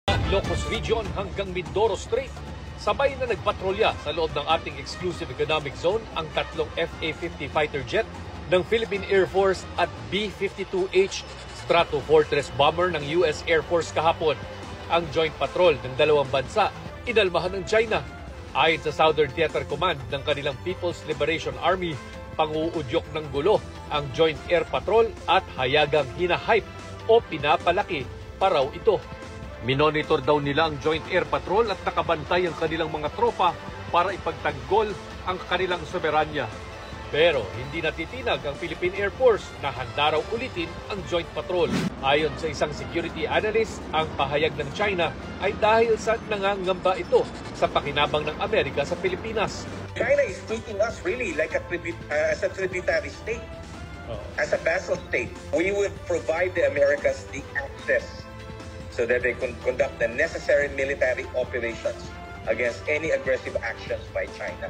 Ilocos Region hanggang Mindoro Strait. Sabay na nagpatrolya sa loob ng ating exclusive economic zone ang tatlong FA-50 fighter jet ng Philippine Air Force at B-52H Stratofortress bomber ng US Air Force kahapon. Ang joint patrol ng dalawang bansa inalmahan ng China. Ayon sa Southern Theater Command ng kanilang People's Liberation Army, panguudyok ng gulo ang Joint Air Patrol at hayagang hinahype o pinapalaki pa raw ito. Minonitor daw nila ang Joint Air Patrol at nakabantay ang kanilang mga tropa para ipagtanggol ang kanilang soberanya. Pero hindi natitinag ang Philippine Air Force na handa raw ulitin ang Joint Patrol. Ayon sa isang security analyst, ang pahayag ng China ay dahil sa nangangamba ito sa pakinabang ng Amerika sa Pilipinas. China is treating us really like as a tributary state, as a vassal state. We would provide the Americas the access so that they can conduct the necessary military operations against any aggressive actions by China.